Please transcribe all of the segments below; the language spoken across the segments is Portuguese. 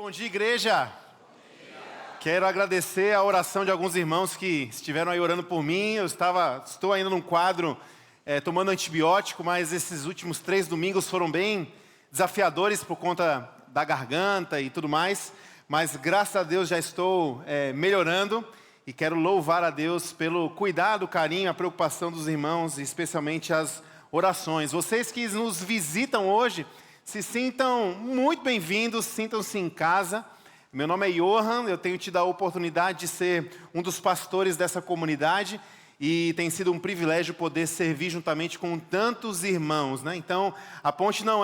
Bom dia, igreja. Bom dia. Quero agradecer a oração de alguns irmãos que estiveram aí orando por mim. Estou ainda num quadro tomando antibiótico, mas esses últimos 3 domingos foram bem desafiadores por conta da garganta e tudo mais. Mas graças a Deus já estou melhorando e quero louvar a Deus pelo cuidado, carinho, a preocupação dos irmãos, especialmente as orações. Vocês que nos visitam hoje, se sintam muito bem-vindos, sintam-se em casa. Meu nome é Johan, eu tenho tido a oportunidade de ser um dos pastores dessa comunidade e tem sido um privilégio poder servir juntamente com tantos irmãos, né? Então, a ponte não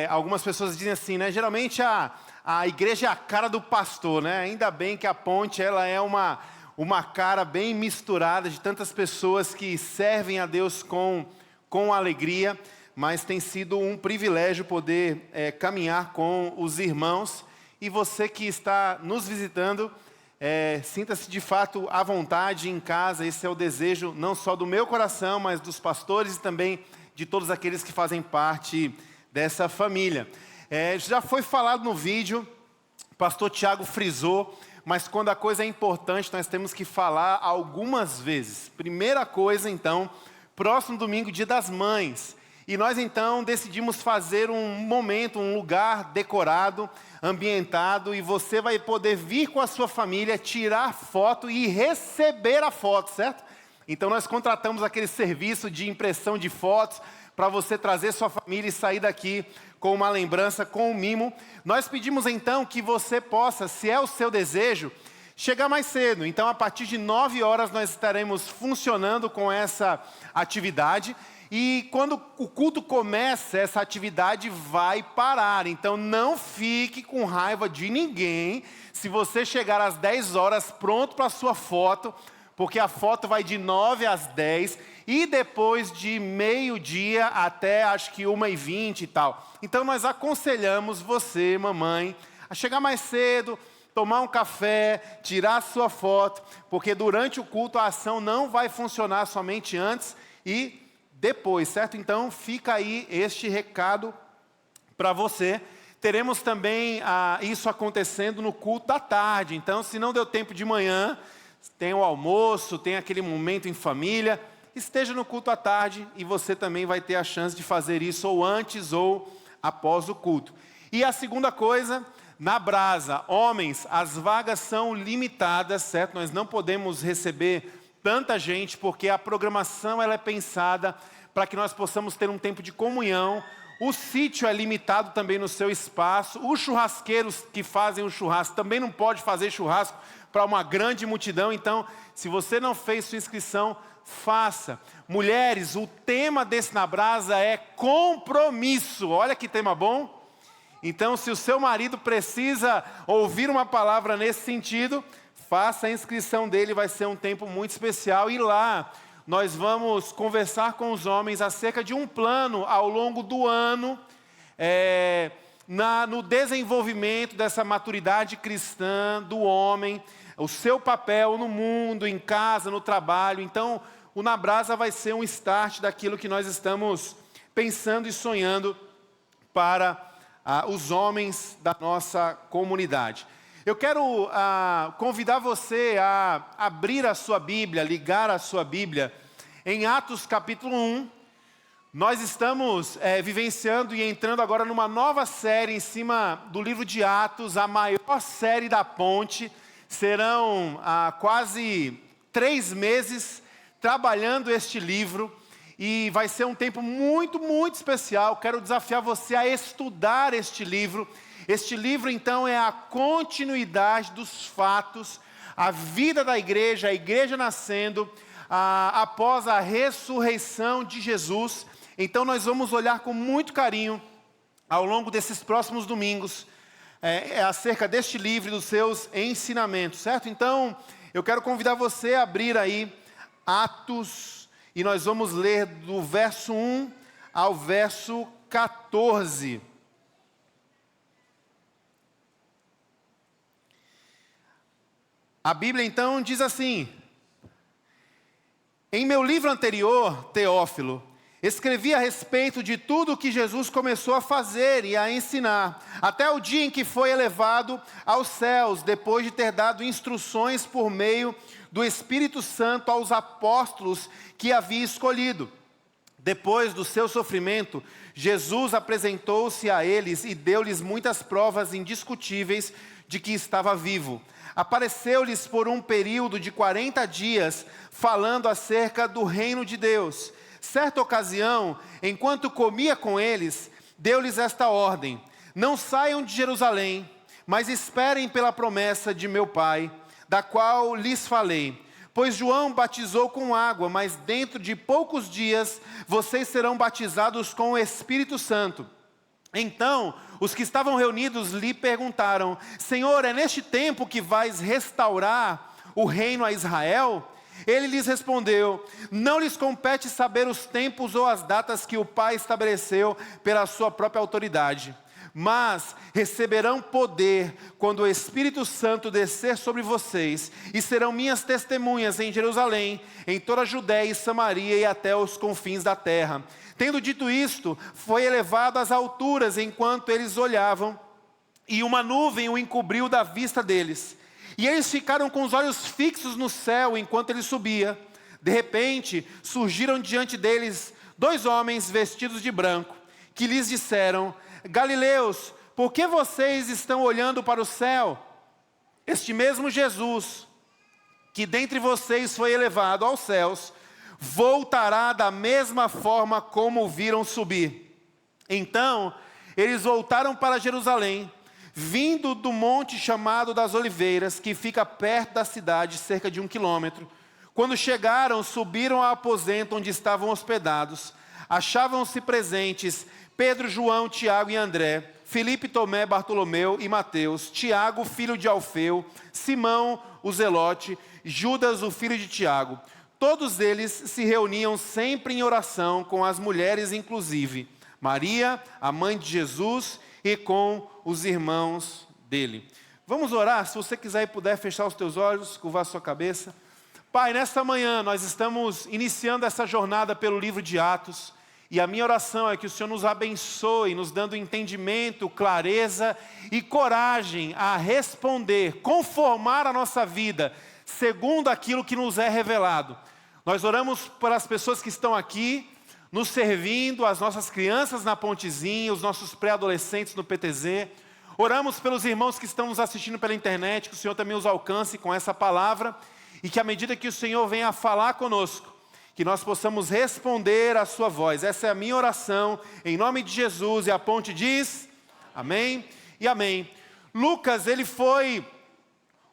algumas pessoas dizem assim, né? Geralmente a igreja é a cara do pastor, né? Ainda bem que a ponte ela é uma cara bem misturada de tantas pessoas que servem a Deus com alegria. Mas tem sido um privilégio poder caminhar com os irmãos. E você que está nos visitando, sinta-se de fato à vontade em casa. Esse é o desejo não só do meu coração, mas dos pastores e também de todos aqueles que fazem parte dessa família. Já foi falado no vídeo, o pastor Tiago frisou, mas quando a coisa é importante, nós temos que falar algumas vezes. Primeira coisa, então, próximo domingo, Dia das Mães. E nós então decidimos fazer um momento, um lugar decorado, ambientado, e você vai poder vir com a sua família, tirar foto e receber a foto, certo? Então nós contratamos aquele serviço de impressão de fotos para você trazer sua família e sair daqui com uma lembrança, com um mimo. Nós pedimos então que você possa, se é o seu desejo, chegar mais cedo. Então a partir de 9 horas nós estaremos funcionando com essa atividade. E quando o culto começa, essa atividade vai parar. Então não fique com raiva de ninguém se você chegar às 10 horas pronto para a sua foto, porque a foto vai de 9 às 10 e depois de meio-dia até acho que 1h20 e tal. Então nós aconselhamos você, mamãe, a chegar mais cedo, tomar um café, tirar a sua foto, porque durante o culto a ação não vai funcionar somente antes e depois, certo? Então, fica aí este recado para você. Teremos também isso acontecendo no culto da tarde. Então, se não deu tempo de manhã, tem o almoço, tem aquele momento em família, esteja no culto à tarde e você também vai ter a chance de fazer isso ou antes ou após o culto. E a segunda coisa, na brasa, homens, as vagas são limitadas, certo? Nós não podemos receber tanta gente, porque a programação ela é pensada para que nós possamos ter um tempo de comunhão. O sítio é limitado também no seu espaço. Os churrasqueiros que fazem o churrasco também não pode fazer churrasco para uma grande multidão. Então, se você não fez sua inscrição, faça. Mulheres, o tema desse Na Brasa é compromisso. Olha que tema bom. Então, se o seu marido precisa ouvir uma palavra nesse sentido, faça a inscrição dele, vai ser um tempo muito especial. E lá nós vamos conversar com os homens acerca de um plano ao longo do ano, no desenvolvimento dessa maturidade cristã do homem, o seu papel no mundo, em casa, no trabalho. Então, o Na Brasa vai ser um start daquilo que nós estamos pensando e sonhando para os homens da nossa comunidade. Eu quero convidar você a abrir a sua Bíblia, ligar a sua Bíblia em Atos capítulo 1. Nós estamos vivenciando e entrando agora numa nova série em cima do livro de Atos, a maior série da ponte. Serão quase 3 meses trabalhando este livro e vai ser um tempo muito, muito especial. Quero desafiar você a estudar este livro. Este livro, então, é a continuidade dos fatos, a vida da igreja, a igreja nascendo, após a ressurreição de Jesus. Então, nós vamos olhar com muito carinho, ao longo desses próximos domingos, acerca deste livro e dos seus ensinamentos, certo? Então, eu quero convidar você a abrir aí Atos, e nós vamos ler do verso 1 ao verso 14. A Bíblia então diz assim: em meu livro anterior, Teófilo, escrevi a respeito de tudo o que Jesus começou a fazer e a ensinar, até o dia em que foi elevado aos céus, depois de ter dado instruções por meio do Espírito Santo aos apóstolos que havia escolhido. Depois do seu sofrimento, Jesus apresentou-se a eles e deu-lhes muitas provas indiscutíveis de que estava vivo. Apareceu-lhes por um período de 40 dias, falando acerca do reino de Deus. Certa ocasião, enquanto comia com eles, deu-lhes esta ordem: não saiam de Jerusalém, mas esperem pela promessa de meu Pai, da qual lhes falei. Pois João batizou com água, mas dentro de poucos dias vocês serão batizados com o Espírito Santo. Então, os que estavam reunidos lhe perguntaram: Senhor, é neste tempo que vais restaurar o reino a Israel? Ele lhes respondeu: não lhes compete saber os tempos ou as datas que o Pai estabeleceu pela sua própria autoridade. Mas receberão poder quando o Espírito Santo descer sobre vocês, e serão minhas testemunhas em Jerusalém, em toda a Judéia e Samaria e até os confins da terra. Tendo dito isto, foi elevado às alturas enquanto eles olhavam, e uma nuvem o encobriu da vista deles. E eles ficaram com os olhos fixos no céu enquanto ele subia. De repente, surgiram diante deles 2 homens vestidos de branco, que lhes disseram: Galileus, por que vocês estão olhando para o céu? Este mesmo Jesus, que dentre vocês foi elevado aos céus, voltará da mesma forma como o viram subir. Então, eles voltaram para Jerusalém, vindo do monte chamado das Oliveiras, que fica perto da cidade, cerca de 1 quilômetro. Quando chegaram, subiram ao aposento onde estavam hospedados. Achavam-se presentes Pedro, João, Tiago e André, Filipe, Tomé, Bartolomeu e Mateus, Tiago, filho de Alfeu, Simão, o Zelote, Judas, o filho de Tiago. Todos eles se reuniam sempre em oração, com as mulheres inclusive, Maria, a mãe de Jesus, e com os irmãos dele. Vamos orar? Se você quiser e puder fechar os teus olhos, curvar a sua cabeça. Pai, nesta manhã nós estamos iniciando essa jornada pelo livro de Atos, e a minha oração é que o Senhor nos abençoe, nos dando entendimento, clareza e coragem a responder, conformar a nossa vida, segundo aquilo que nos é revelado. Nós oramos pelas pessoas que estão aqui, nos servindo, as nossas crianças na Pontezinha, os nossos pré-adolescentes no PTZ. Oramos pelos irmãos que estão nos assistindo pela internet, que o Senhor também os alcance com essa palavra, e que à medida que o Senhor venha a falar conosco, que nós possamos responder à sua voz. Essa é a minha oração, em nome de Jesus, e a ponte diz, amém e amém. Lucas, ele foi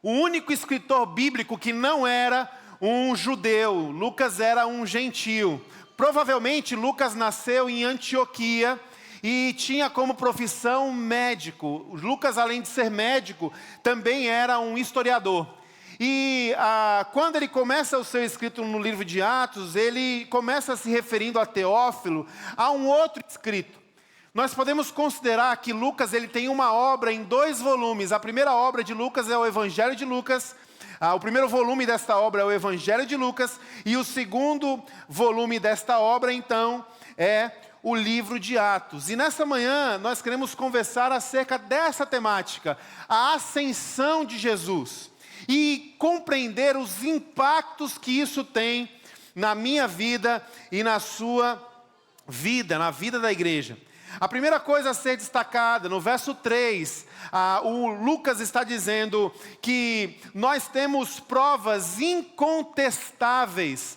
o único escritor bíblico que não era um judeu. Lucas era um gentio. Provavelmente Lucas nasceu em Antioquia e tinha como profissão médico. Lucas, além de ser médico, também era um historiador. E quando ele começa o seu escrito no livro de Atos, ele começa se referindo a Teófilo, a um outro escrito. Nós podemos considerar que Lucas ele tem uma obra em 2 volumes. A primeira obra de Lucas é o Evangelho de Lucas. O primeiro volume desta obra é o Evangelho de Lucas. E o segundo volume desta obra, então, é o livro de Atos. E nessa manhã nós queremos conversar acerca dessa temática, a ascensão de Jesus. E compreender os impactos que isso tem na minha vida e na sua vida, na vida da igreja. A primeira coisa a ser destacada, no verso 3, o Lucas está dizendo que nós temos provas incontestáveis,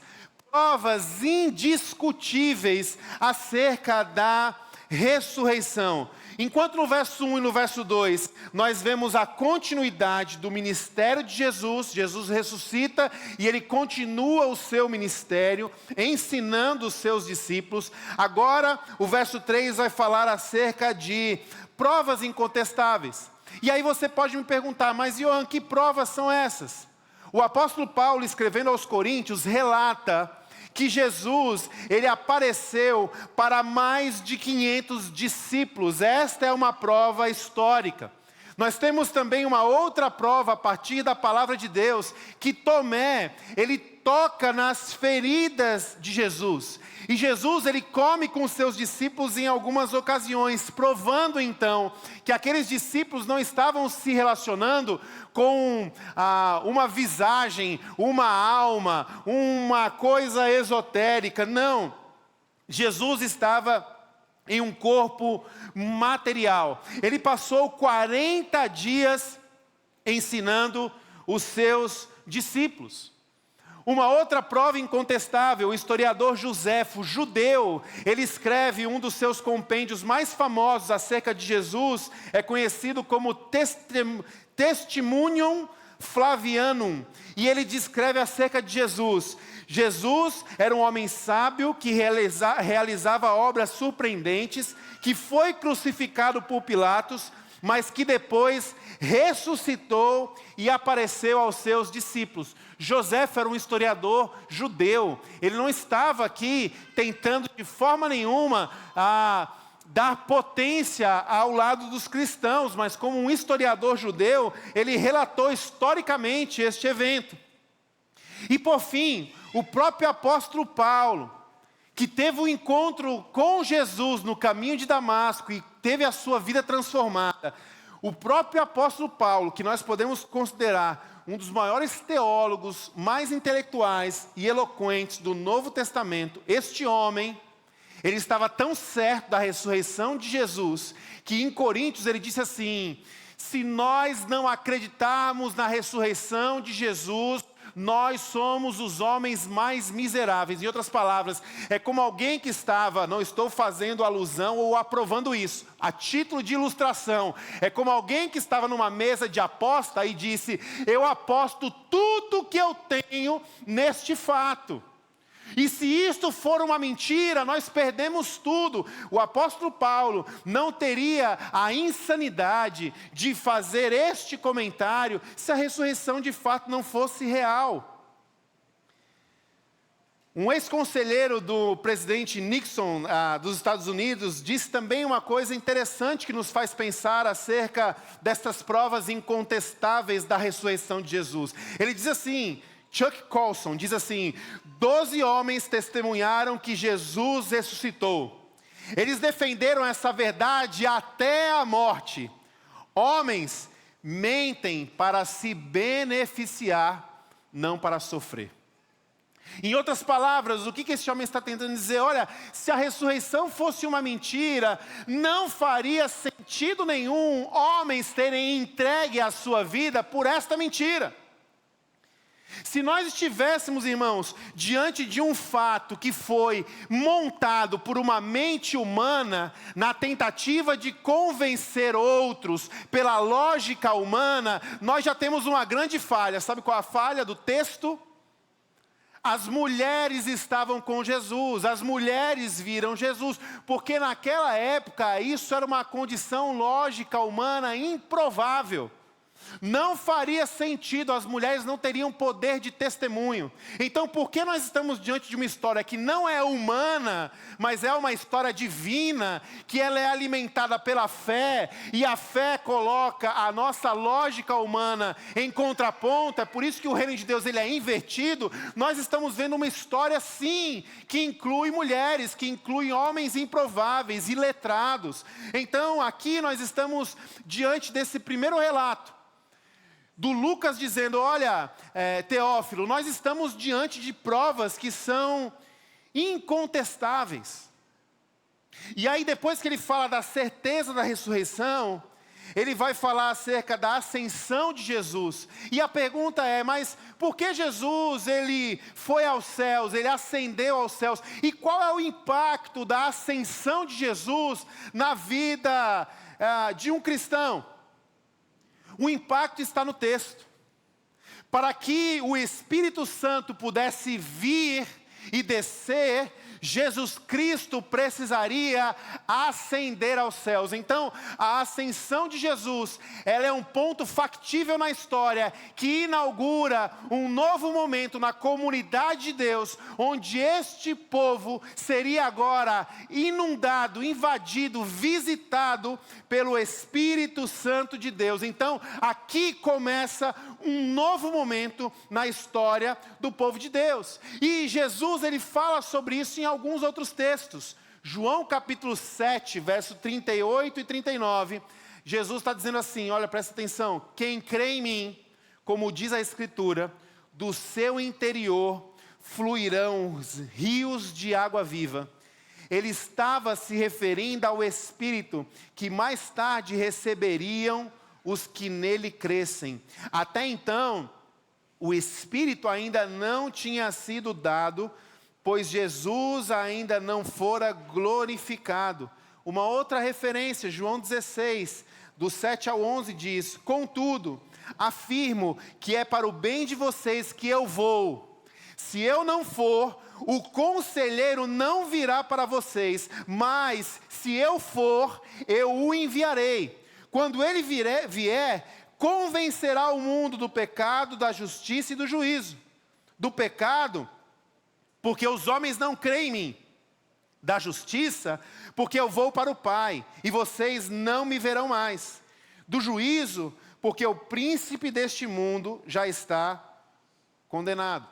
provas indiscutíveis acerca da ressurreição. Enquanto no verso 1 e no verso 2, nós vemos a continuidade do ministério de Jesus. Jesus ressuscita e ele continua o seu ministério, ensinando os seus discípulos. Agora, o verso 3 vai falar acerca de provas incontestáveis. E aí você pode me perguntar, mas Johan, que provas são essas? O apóstolo Paulo, escrevendo aos Coríntios, relata que Jesus, ele apareceu para mais de 500 discípulos. Esta é uma prova histórica. Nós temos também uma outra prova a partir da palavra de Deus, que Tomé, ele toca nas feridas de Jesus. E Jesus, ele come com os seus discípulos em algumas ocasiões, provando então que aqueles discípulos não estavam se relacionando com uma visagem, uma alma, uma coisa esotérica. Não, Jesus estava em um corpo material. Ele passou 40 dias ensinando os seus discípulos. Uma outra prova incontestável, o historiador Joséfo, judeu, ele escreve um dos seus compêndios mais famosos acerca de Jesus, é conhecido como Testimonium Flavianum, e ele descreve acerca de Jesus. Jesus era um homem sábio que realizava obras surpreendentes, que foi crucificado por Pilatos, mas que depois ressuscitou e apareceu aos seus discípulos. Joséfo era um historiador judeu, ele não estava aqui tentando de forma nenhuma dar potência ao lado dos cristãos, mas como um historiador judeu, ele relatou historicamente este evento. E por fim, o próprio apóstolo Paulo, que teve um encontro com Jesus no caminho de Damasco e teve a sua vida transformada. O próprio apóstolo Paulo, que nós podemos considerar um dos maiores teólogos, mais intelectuais e eloquentes do Novo Testamento, este homem, ele estava tão certo da ressurreição de Jesus, que em Coríntios ele disse assim: se nós não acreditarmos na ressurreição de Jesus, nós somos os homens mais miseráveis. Em outras palavras, é como alguém que estava, não estou fazendo alusão ou aprovando isso, a título de ilustração, é como alguém que estava numa mesa de aposta e disse: eu aposto tudo que eu tenho neste fato. E se isto for uma mentira, nós perdemos tudo. O apóstolo Paulo não teria a insanidade de fazer este comentário se a ressurreição de fato não fosse real. Um ex-conselheiro do presidente Nixon dos Estados Unidos disse também uma coisa interessante que nos faz pensar acerca dessas provas incontestáveis da ressurreição de Jesus. Ele diz assim, Chuck Colson diz assim: 12 homens testemunharam que Jesus ressuscitou. Eles defenderam essa verdade até a morte. Homens mentem para se beneficiar, não para sofrer. Em outras palavras, o que esse homem está tentando dizer? Olha, se a ressurreição fosse uma mentira, não faria sentido nenhum homens terem entregue a sua vida por esta mentira. Se nós estivéssemos, irmãos, diante de um fato que foi montado por uma mente humana, na tentativa de convencer outros pela lógica humana, nós já temos uma grande falha. Sabe qual é a falha do texto? As mulheres estavam com Jesus, as mulheres viram Jesus, porque naquela época isso era uma condição lógica humana improvável. Não faria sentido, as mulheres não teriam poder de testemunho. Então, por que nós estamos diante de uma história que não é humana, mas é uma história divina, que ela é alimentada pela fé, e a fé coloca a nossa lógica humana em contraponto? É por isso que o reino de Deus ele é invertido. Nós estamos vendo uma história, sim, que inclui mulheres, que inclui homens improváveis, iletrados. Então, aqui nós estamos diante desse primeiro relato do Lucas dizendo: olha, Teófilo, nós estamos diante de provas que são incontestáveis. E aí depois que ele fala da certeza da ressurreição, ele vai falar acerca da ascensão de Jesus. E a pergunta é: mas por que Jesus, ele foi aos céus, ele ascendeu aos céus? E qual é o impacto da ascensão de Jesus na vida de um cristão? O impacto está no texto. Para que o Espírito Santo pudesse vir e descer, Jesus Cristo precisaria ascender aos céus. Então, a ascensão de Jesus, ela é um ponto factível na história, que inaugura um novo momento na comunidade de Deus, onde este povo seria agora inundado, invadido, visitado pelo Espírito Santo de Deus. Então, aqui começa um novo momento na história do povo de Deus. E Jesus, ele fala sobre isso em alguns outros textos. João capítulo 7, verso 38 e 39. Jesus está dizendo assim, olha, presta atenção. Quem crê em mim, como diz a Escritura, do seu interior fluirão rios de água viva. Ele estava se referindo ao Espírito que mais tarde receberiam os que nele crescem. Até então, o Espírito ainda não tinha sido dado, pois Jesus ainda não fora glorificado. Uma outra referência, João 16, do 7 ao 11 diz: contudo, afirmo que é para o bem de vocês que eu vou. Se eu não for, o conselheiro não virá para vocês, mas se eu for, eu o enviarei. Quando ele vier, convencerá o mundo do pecado, da justiça e do juízo. Do pecado, porque os homens não creem em mim. Da justiça, porque eu vou para o Pai, e vocês não me verão mais. Do juízo, porque o príncipe deste mundo já está condenado.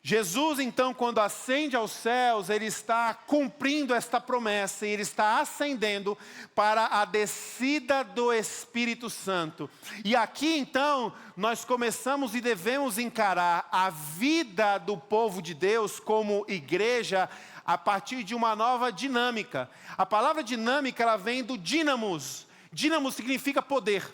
Jesus, então, quando ascende aos céus, ele está cumprindo esta promessa, e ele está ascendendo para a descida do Espírito Santo. E aqui, então, nós começamos e devemos encarar a vida do povo de Deus como igreja a partir de uma nova dinâmica. A palavra dinâmica, ela vem do dínamos. Dínamos significa poder.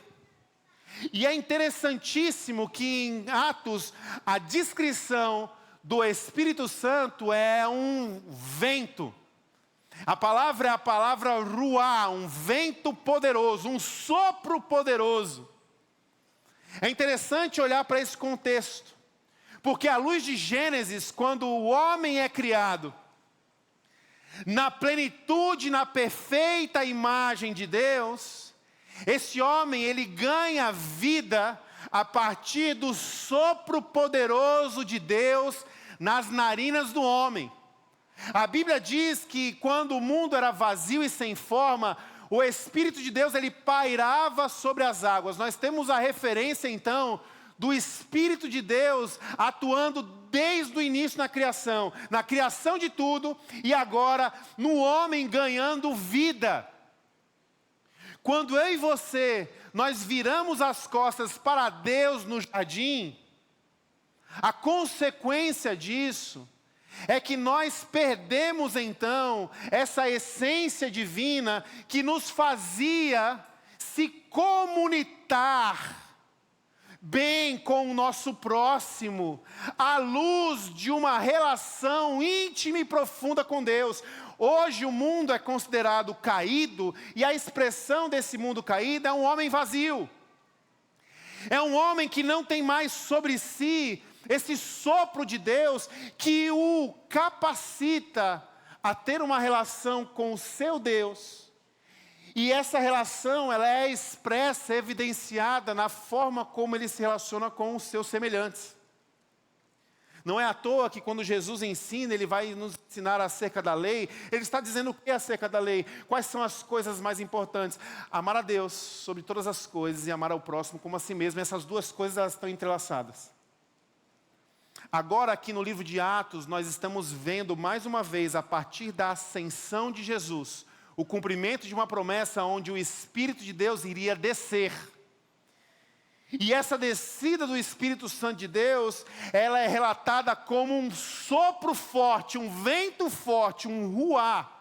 E é interessantíssimo que em Atos, a descrição do Espírito Santo é um vento. A palavra é a palavra ruá, um vento poderoso, um sopro poderoso. É interessante olhar para esse contexto, porque à luz de Gênesis, quando o homem é criado, na plenitude, na perfeita imagem de Deus, esse homem, ele ganha vida a partir do sopro poderoso de Deus nas narinas do homem. A Bíblia diz que quando o mundo era vazio e sem forma, o Espírito de Deus, ele pairava sobre as águas. Nós temos a referência, então, do Espírito de Deus atuando desde o início na criação de tudo, e agora no homem ganhando vida. Quando eu e você, nós viramos as costas para Deus no jardim, a consequência disso é que nós perdemos então essa essência divina que nos fazia se comunicar bem com o nosso próximo, à luz de uma relação íntima e profunda com Deus. Hoje o mundo é considerado caído, e a expressão desse mundo caído é um homem vazio. É um homem que não tem mais sobre si esse sopro de Deus que o capacita a ter uma relação com o seu Deus. E essa relação, ela é expressa, evidenciada na forma como ele se relaciona com os seus semelhantes. Não é à toa que quando Jesus ensina, ele vai nos ensinar acerca da lei. Ele está dizendo o que é acerca da lei? Quais são as coisas mais importantes? Amar a Deus sobre todas as coisas e amar ao próximo como a si mesmo. Essas duas coisas, elas estão entrelaçadas. Agora aqui no livro de Atos, nós estamos vendo mais uma vez, a partir da ascensão de Jesus, o cumprimento de uma promessa onde o Espírito de Deus iria descer. E essa descida do Espírito Santo de Deus, ela é relatada como um sopro forte, um vento forte, um ruá.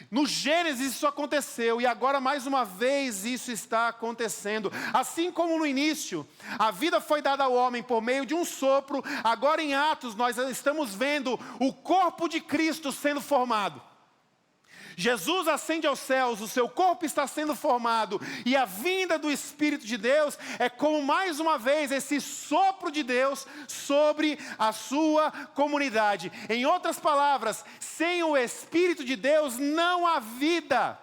No Gênesis isso aconteceu, e agora mais uma vez isso está acontecendo. Assim como no início, a vida foi dada ao homem por meio de um sopro, agora em Atos nós estamos vendo o corpo de Cristo sendo formado. Jesus ascende aos céus, o seu corpo está sendo formado, e a vinda do Espírito de Deus é como mais uma vez esse sopro de Deus sobre a sua comunidade. Em outras palavras, sem o Espírito de Deus não há vida.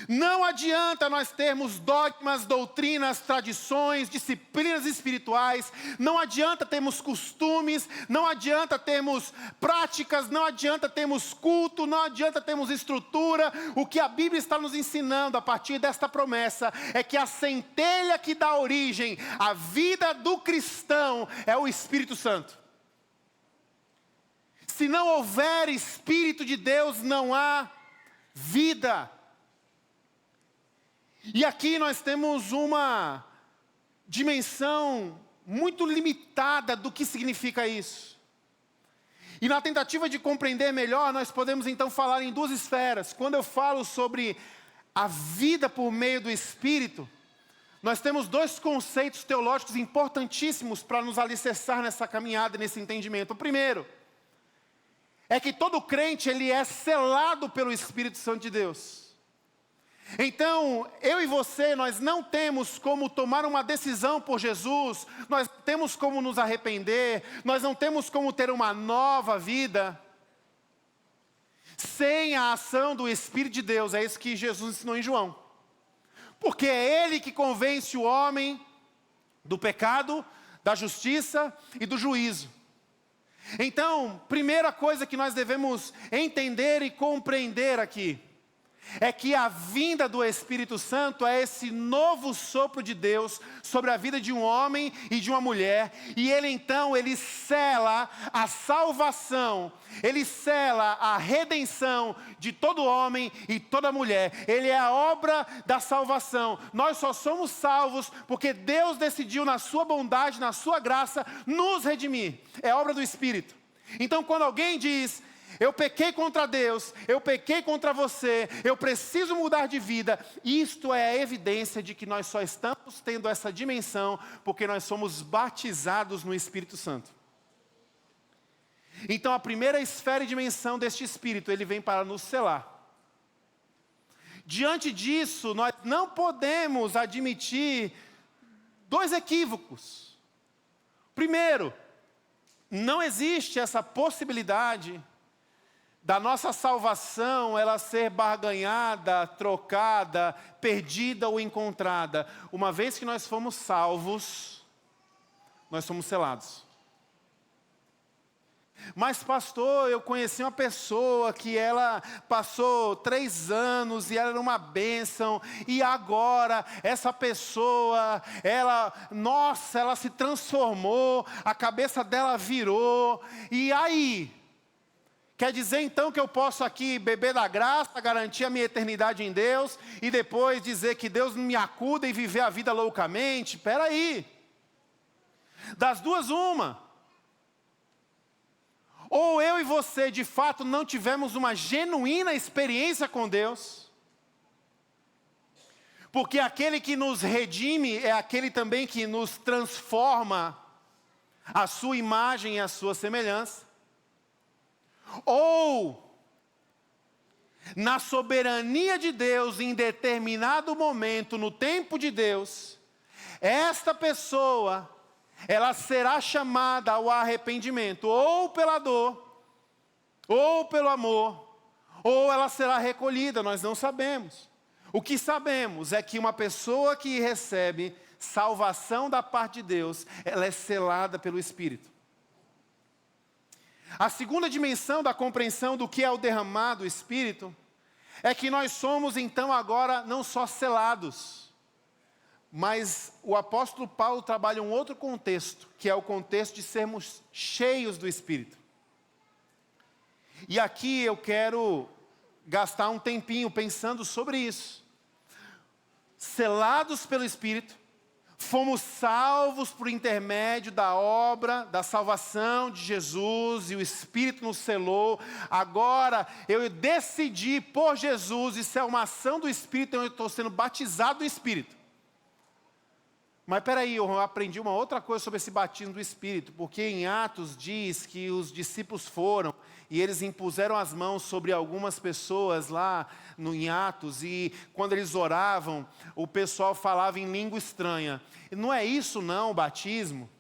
Não adianta nós termos dogmas, doutrinas, tradições, disciplinas espirituais, não adianta termos costumes, não adianta termos práticas, não adianta termos culto, não adianta termos estrutura. O que a Bíblia está nos ensinando a partir desta promessa é que a centelha que dá origem à vida do cristão é o Espírito Santo. Se não houver Espírito de Deus, não há vida. E aqui nós temos uma dimensão muito limitada do que significa isso. E na tentativa de compreender melhor, nós podemos então falar em duas esferas. Quando eu falo sobre a vida por meio do Espírito, nós temos dois conceitos teológicos importantíssimos para nos alicerçar nessa caminhada, nesse entendimento. O primeiro é que todo crente ele é selado pelo Espírito Santo de Deus. Então, eu e você, nós não temos como tomar uma decisão por Jesus, nós não temos como nos arrepender, nós não temos como ter uma nova vida, sem a ação do Espírito de Deus. É isso que Jesus ensinou em João. Porque é Ele que convence o homem do pecado, da justiça e do juízo. Então, primeira coisa que nós devemos entender e compreender aqui, é que a vinda do Espírito Santo é esse novo sopro de Deus sobre a vida de um homem e de uma mulher. E ele então, ele sela a salvação, ele sela a redenção de todo homem e toda mulher. Ele é a obra da salvação. Nós só somos salvos porque Deus decidiu na sua bondade, na sua graça, nos redimir. É obra do Espírito. Então quando alguém diz: eu pequei contra Deus, eu pequei contra você, eu preciso mudar de vida, isto é a evidência de que nós só estamos tendo essa dimensão porque nós somos batizados no Espírito Santo. Então a primeira esfera e dimensão deste Espírito, ele vem para nos selar. Diante disso, nós não podemos admitir dois equívocos. Primeiro, não existe essa possibilidade da nossa salvação ela ser barganhada, trocada, perdida ou encontrada. Uma vez que nós fomos salvos, nós somos selados. Mas pastor, eu conheci uma pessoa que ela passou 3 anos e ela era uma bênção, e agora essa pessoa, ela se transformou, a cabeça dela virou, e aí? Quer dizer então que eu posso aqui beber da graça, garantir a minha eternidade em Deus, e depois dizer que Deus me acuda e viver a vida loucamente? Espera aí. Das duas, uma. Ou eu e você, de fato, não tivemos uma genuína experiência com Deus, porque aquele que nos redime é aquele também que nos transforma à sua imagem e à sua semelhança. Ou, na soberania de Deus, em determinado momento, no tempo de Deus, esta pessoa, ela será chamada ao arrependimento, ou pela dor, ou pelo amor, ou ela será recolhida, nós não sabemos. O que sabemos é que uma pessoa que recebe salvação da parte de Deus, ela é selada pelo Espírito. A segunda dimensão da compreensão do que é o derramar do Espírito é que nós somos então agora não só selados, mas o apóstolo Paulo trabalha um outro contexto, que é o contexto de sermos cheios do Espírito. E aqui eu quero gastar um tempinho pensando sobre isso. Selados pelo Espírito, fomos salvos por intermédio da obra, da salvação de Jesus, e o Espírito nos selou. Agora, eu decidi por Jesus, isso é uma ação do Espírito, então eu estou sendo batizado do Espírito. Mas peraí, eu aprendi uma outra coisa sobre esse batismo do Espírito, porque em Atos diz que os discípulos foram e eles impuseram as mãos sobre algumas pessoas lá em Atos, e quando eles oravam, o pessoal falava em língua estranha. E não é isso não, o batismo?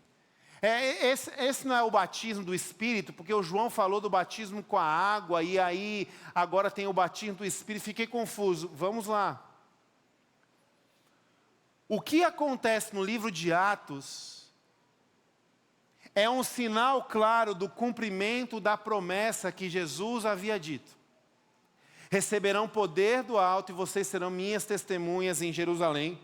Esse não é o batismo do Espírito, porque o João falou do batismo com a água, e aí agora tem o batismo do Espírito, fiquei confuso. Vamos lá. O que acontece no livro de Atos é um sinal claro do cumprimento da promessa que Jesus havia dito. Receberão poder do alto e vocês serão minhas testemunhas em Jerusalém,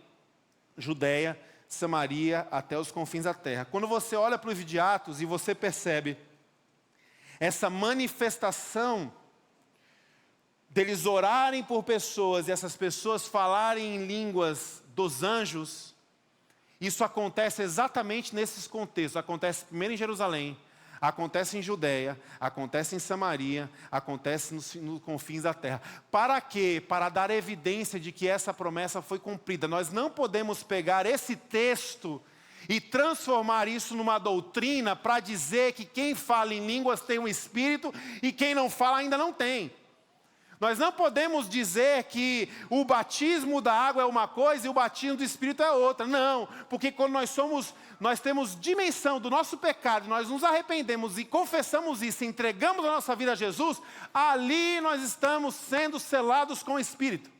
Judeia, Samaria, até os confins da terra. Quando você olha para o livro de Atos e você percebe essa manifestação deles orarem por pessoas e essas pessoas falarem em línguas dos anjos, isso acontece exatamente nesses contextos. Acontece primeiro em Jerusalém, acontece em Judeia, acontece em Samaria, acontece nos confins da terra. Para quê? Para dar evidência de que essa promessa foi cumprida. Nós não podemos pegar esse texto e transformar isso numa doutrina para dizer que quem fala em línguas tem um espírito e quem não fala ainda não tem. Nós não podemos dizer que o batismo da água é uma coisa e o batismo do Espírito é outra. Não, porque quando nós temos dimensão do nosso pecado, nós nos arrependemos e confessamos isso, entregamos a nossa vida a Jesus, ali nós estamos sendo selados com o Espírito.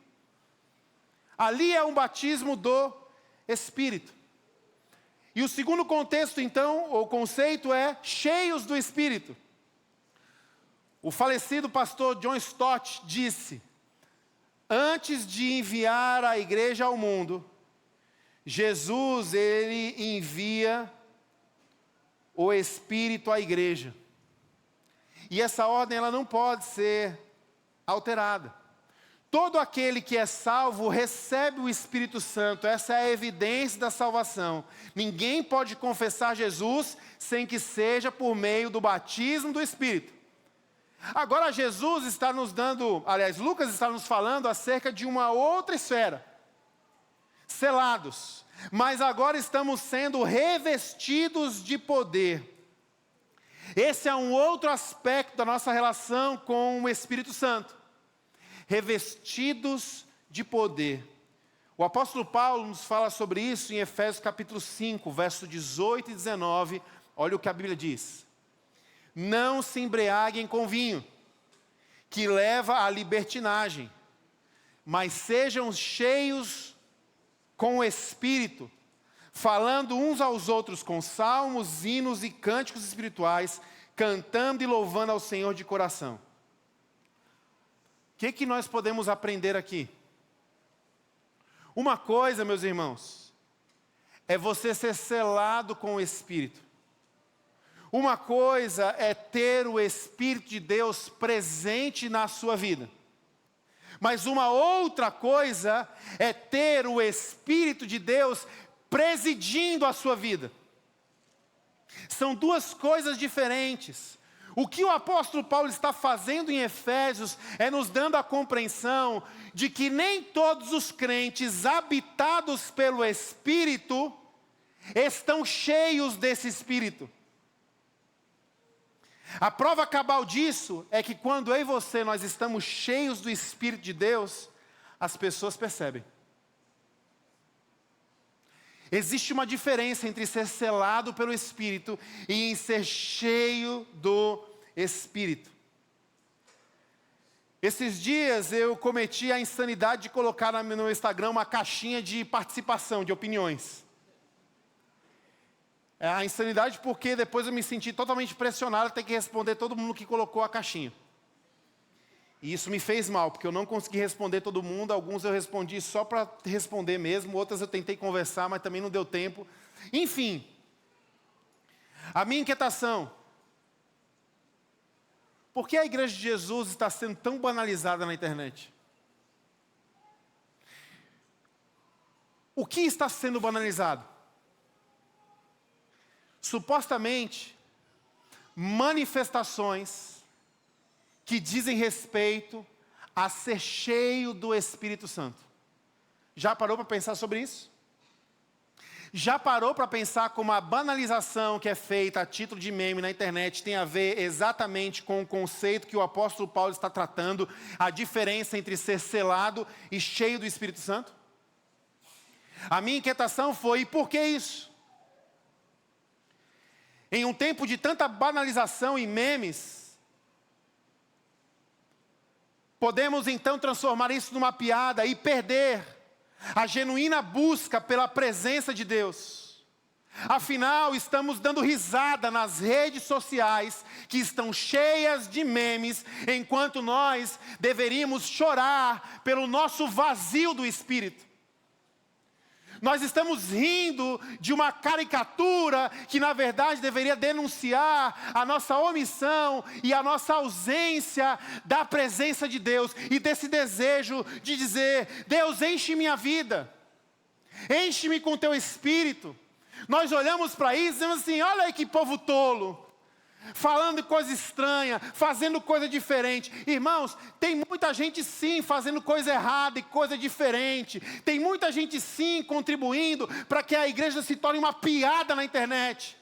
Ali é um batismo do Espírito. E o segundo contexto, então, ou conceito é cheios do Espírito. O falecido pastor John Stott disse: antes de enviar a igreja ao mundo, Jesus, ele envia o Espírito à igreja. E essa ordem, ela não pode ser alterada. Todo aquele que é salvo recebe o Espírito Santo. Essa é a evidência da salvação. Ninguém pode confessar Jesus sem que seja por meio do batismo do Espírito. Agora Jesus está nos dando, Lucas está nos falando acerca de uma outra esfera. Selados. Mas agora estamos sendo revestidos de poder. Esse é um outro aspecto da nossa relação com o Espírito Santo. Revestidos de poder. O apóstolo Paulo nos fala sobre isso em Efésios capítulo 5, verso 18 e 19. Olha o que a Bíblia diz. Não se embriaguem com vinho, que leva à libertinagem, mas sejam cheios com o Espírito, falando uns aos outros com salmos, hinos e cânticos espirituais, cantando e louvando ao Senhor de coração. O que nós podemos aprender aqui? Uma coisa, meus irmãos, é você ser selado com o Espírito. Uma coisa é ter o Espírito de Deus presente na sua vida. Mas uma outra coisa é ter o Espírito de Deus presidindo a sua vida. São duas coisas diferentes. O que o apóstolo Paulo está fazendo em Efésios é nos dando a compreensão de que nem todos os crentes habitados pelo Espírito estão cheios desse Espírito. A prova cabal disso é que quando eu e você nós estamos cheios do Espírito de Deus, as pessoas percebem. Existe uma diferença entre ser selado pelo Espírito e em ser cheio do Espírito. Esses dias eu cometi a insanidade de colocar no meu Instagram uma caixinha de participação, de opiniões. É a insanidade porque depois eu me senti totalmente pressionado a ter que responder todo mundo que colocou a caixinha. E isso me fez mal, porque eu não consegui responder todo mundo. Alguns eu respondi só para responder mesmo, outras eu tentei conversar, mas também não deu tempo. Enfim, a minha inquietação: por que a igreja de Jesus está sendo tão banalizada na internet? O que está sendo banalizado? Supostamente, manifestações que dizem respeito a ser cheio do Espírito Santo. Já parou para pensar sobre isso? Já parou para pensar como a banalização que é feita a título de meme na internet tem a ver exatamente com o conceito que o apóstolo Paulo está tratando, a diferença entre ser selado e cheio do Espírito Santo? A minha inquietação foi, e por que isso? Em um tempo de tanta banalização e memes, podemos então transformar isso numa piada e perder a genuína busca pela presença de Deus. Afinal, estamos dando risada nas redes sociais que estão cheias de memes, enquanto nós deveríamos chorar pelo nosso vazio do Espírito. Nós estamos rindo de uma caricatura que na verdade deveria denunciar a nossa omissão e a nossa ausência da presença de Deus e desse desejo de dizer: Deus, enche minha vida, enche-me com teu Espírito. Nós olhamos para isso e dizemos assim: olha aí que povo tolo, falando coisa estranha, fazendo coisa diferente. Irmãos, tem muita gente sim fazendo coisa errada e coisa diferente. Tem muita gente sim contribuindo para que a igreja se torne uma piada na internet.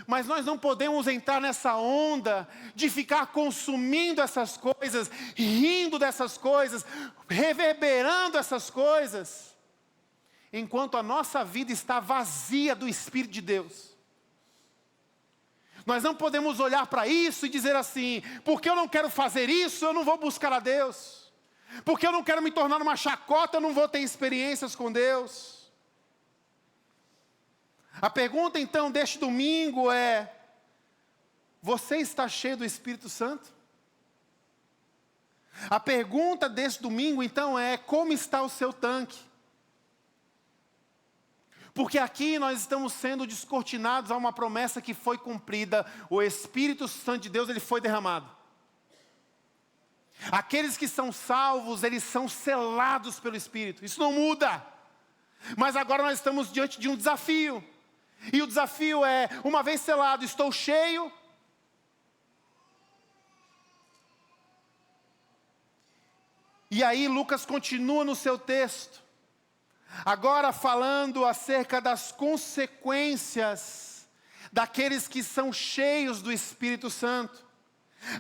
Mas nós não podemos entrar nessa onda de ficar consumindo essas coisas, rindo dessas coisas, reverberando essas coisas, enquanto a nossa vida está vazia do Espírito de Deus. Nós não podemos olhar para isso e dizer assim: porque eu não quero fazer isso, eu não vou buscar a Deus. Porque eu não quero me tornar uma chacota, eu não vou ter experiências com Deus. A pergunta então deste domingo é: você está cheio do Espírito Santo? A pergunta deste domingo então é: como está o seu tanque? Porque aqui nós estamos sendo descortinados a uma promessa que foi cumprida. O Espírito Santo de Deus, ele foi derramado. Aqueles que são salvos, eles são selados pelo Espírito. Isso não muda. Mas agora nós estamos diante de um desafio. E o desafio é: uma vez selado, estou cheio. E aí Lucas continua no seu texto, agora falando acerca das consequências daqueles que são cheios do Espírito Santo.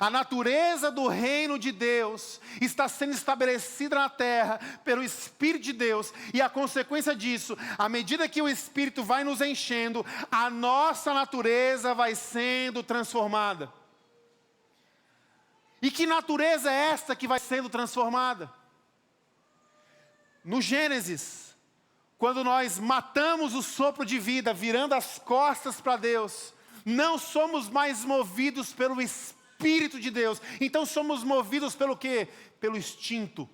A natureza do reino de Deus está sendo estabelecida na terra pelo Espírito de Deus. E a consequência disso, à medida que o Espírito vai nos enchendo, a nossa natureza vai sendo transformada. E que natureza é esta que vai sendo transformada? No Gênesis, quando nós matamos o sopro de vida, virando as costas para Deus, não somos mais movidos pelo Espírito de Deus. Então somos movidos pelo quê? Pelo instinto.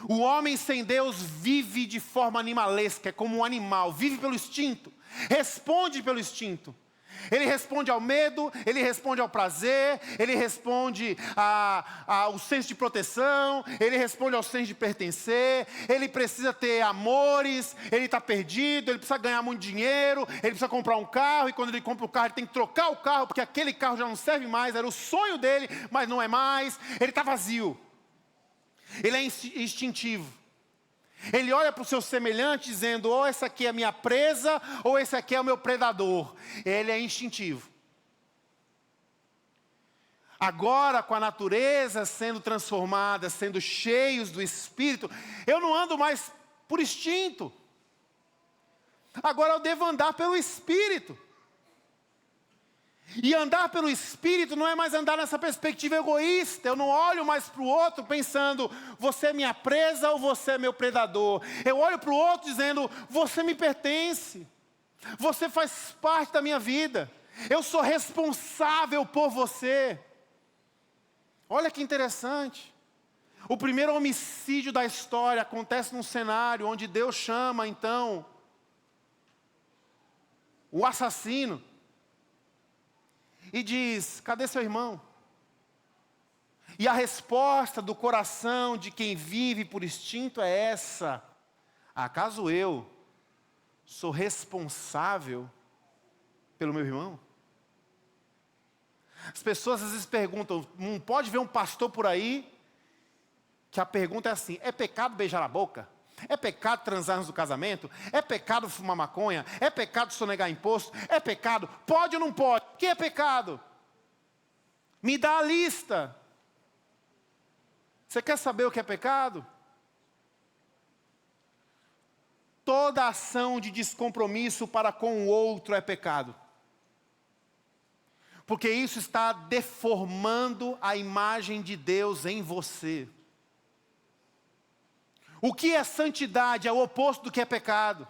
O homem sem Deus vive de forma animalesca, é como um animal, vive pelo instinto, responde pelo instinto. Ele responde ao medo, ele responde ao prazer, ele responde ao senso de proteção, ele responde ao senso de pertencer, ele precisa ter amores, ele está perdido, ele precisa ganhar muito dinheiro, ele precisa comprar um carro, e quando ele compra o carro, ele tem que trocar o carro, porque aquele carro já não serve mais, era o sonho dele, mas não é mais, ele está vazio. Ele é instintivo. Ele olha para o seu semelhante dizendo: ou essa aqui é a minha presa, ou esse aqui é o meu predador. Ele é instintivo. Agora, com a natureza sendo transformada, sendo cheios do Espírito, eu não ando mais por instinto. Agora eu devo andar pelo Espírito. E andar pelo Espírito não é mais andar nessa perspectiva egoísta. Eu não olho mais para o outro pensando: você é minha presa ou você é meu predador. Eu olho para o outro dizendo: você me pertence. Você faz parte da minha vida. Eu sou responsável por você. Olha que interessante. O primeiro homicídio da história acontece num cenário onde Deus chama então o assassino e diz: cadê seu irmão? E a resposta do coração de quem vive por instinto é essa: acaso eu sou responsável pelo meu irmão? As pessoas às vezes perguntam, não pode ver um pastor por aí, que a pergunta é assim: é pecado beijar na boca? É pecado transar antes do casamento? É pecado fumar maconha? É pecado sonegar imposto? É pecado? Pode ou não pode? O que é pecado? Me dá a lista. Você quer saber o que é pecado? Toda ação de descompromisso para com o outro é pecado. Porque isso está deformando a imagem de Deus em você. O que é santidade? É o oposto do que é pecado.